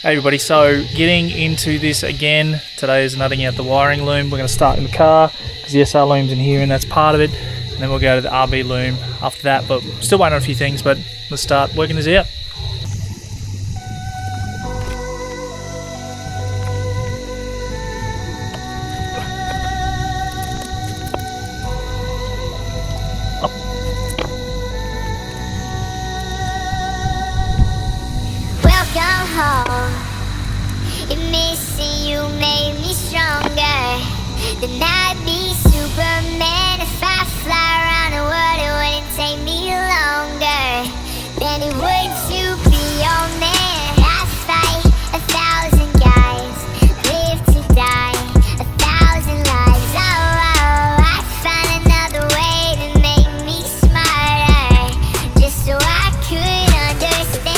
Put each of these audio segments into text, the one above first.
Hey everybody, so getting into this again. Today is nutting out the wiring loom. We're going to start in the car because the SR loom's in here and that's part of it. And then we'll go to the RB loom after that, but still waiting on a few things, but let's start working this out. If missing you made me stronger, then I'd be Superman. If I fly around the world, it wouldn't take me longer than it would to be your man. I fight 1,000 guys, live to die 1,000 lives. Oh, I find another way to make me smarter, just so I could understand.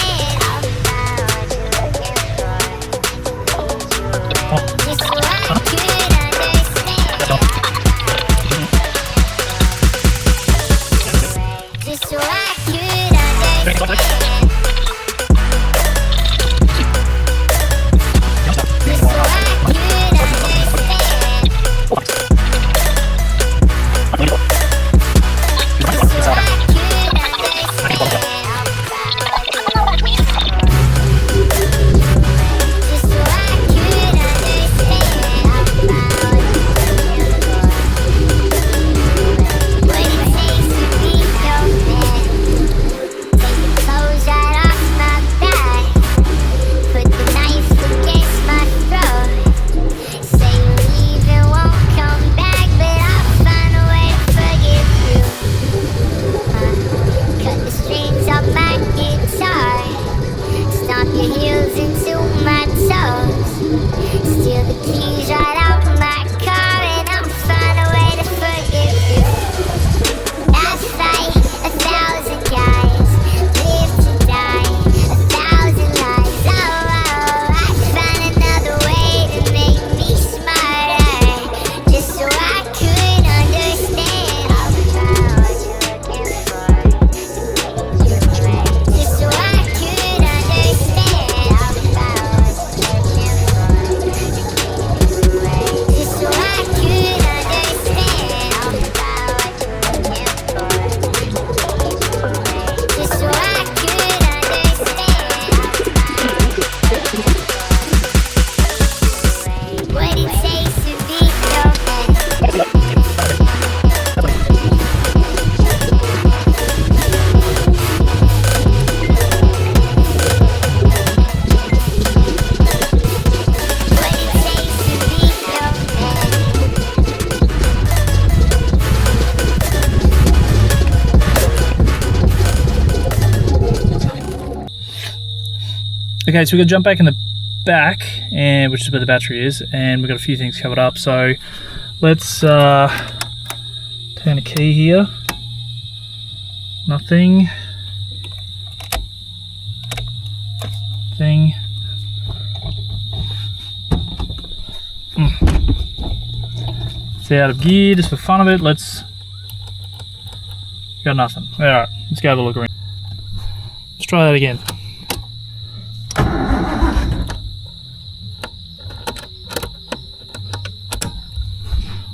Okay, so we're going to jump back in the back, and which is where the battery is, and we've got a few things covered up. So let's turn a key here. Nothing. Thing. It's out of gear just for fun of it. Let's. Got nothing. Alright, let's go have a look around. Let's try that again.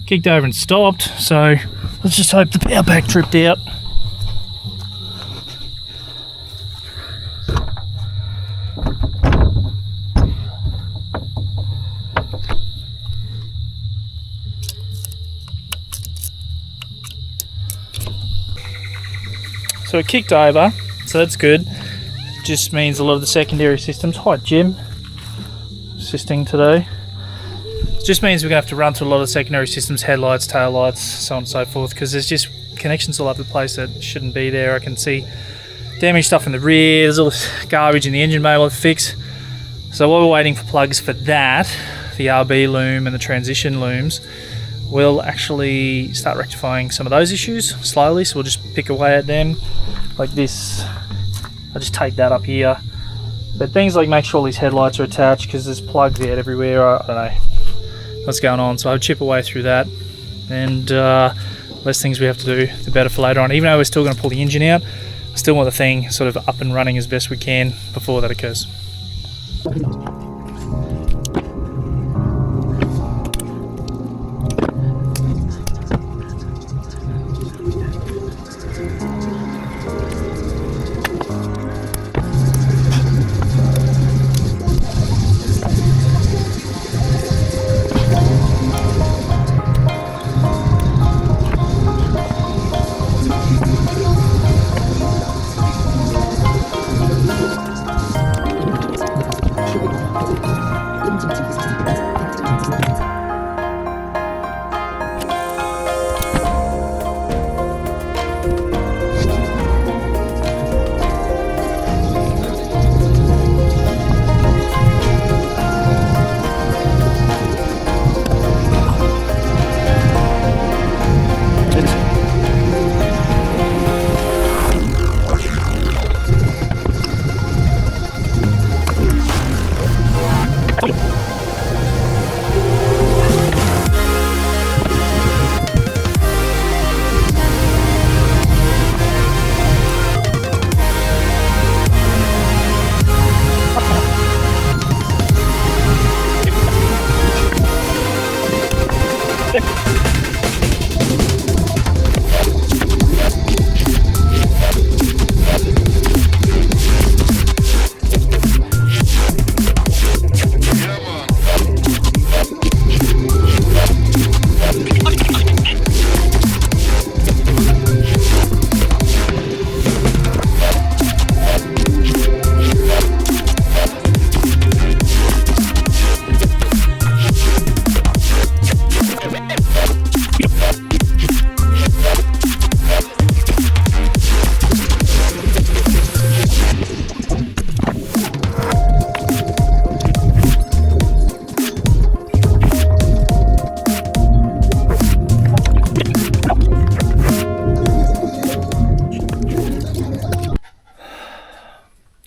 Kicked over and stopped, so let's just hope the power pack tripped out. So it kicked over, so that's good. Just means a lot of the secondary systems. Hi Jim, assisting today. Just means we're going to have to run through a lot of secondary systems, headlights, taillights, so on and so forth, because there's just connections all over the place that shouldn't be there. I can see damaged stuff in the rear, there's all this garbage in the engine bay we'll have to fix. So while we're waiting for plugs for that, the RB loom and the transition looms, we'll actually start rectifying some of those issues slowly. So we'll just pick away at them like this. I'll just take that up here. But things like make sure all these headlights are attached, because there's plugs out everywhere. I don't know what's going on, so I'll chip away through that, and less things we have to do, the better for later on. Even though we're still going to pull the engine out, I still want the thing sort of up and running as best we can before that occurs.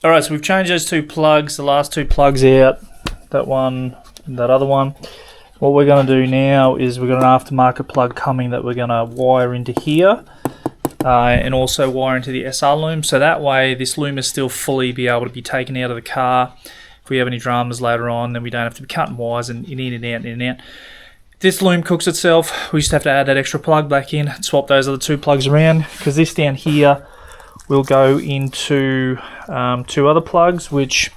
Alright, so we've changed those 2 plugs, the last 2 plugs out, that one, that other one. What we're going to do now is we've got an aftermarket plug coming that we're going to wire into here, and also wire into the SR loom, so that way this loom is still fully be able to be taken out of the car. If we have any dramas later on, then we don't have to be cutting wires and in and out, in and out. If this loom cooks itself, we just have to add that extra plug back in, swap those other 2 plugs around, because this down here will go into 2 other plugs, which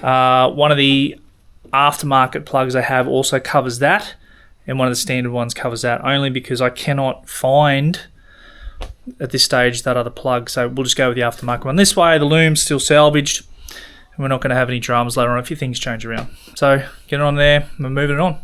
one of the aftermarket plugs I have also covers that, and one of the standard ones covers that, only because I cannot find at this stage that other plug, so we'll just go with the aftermarket one. This way the loom's still salvaged and we're not going to have any dramas later on if your things change around. So get it on there, we're moving it on.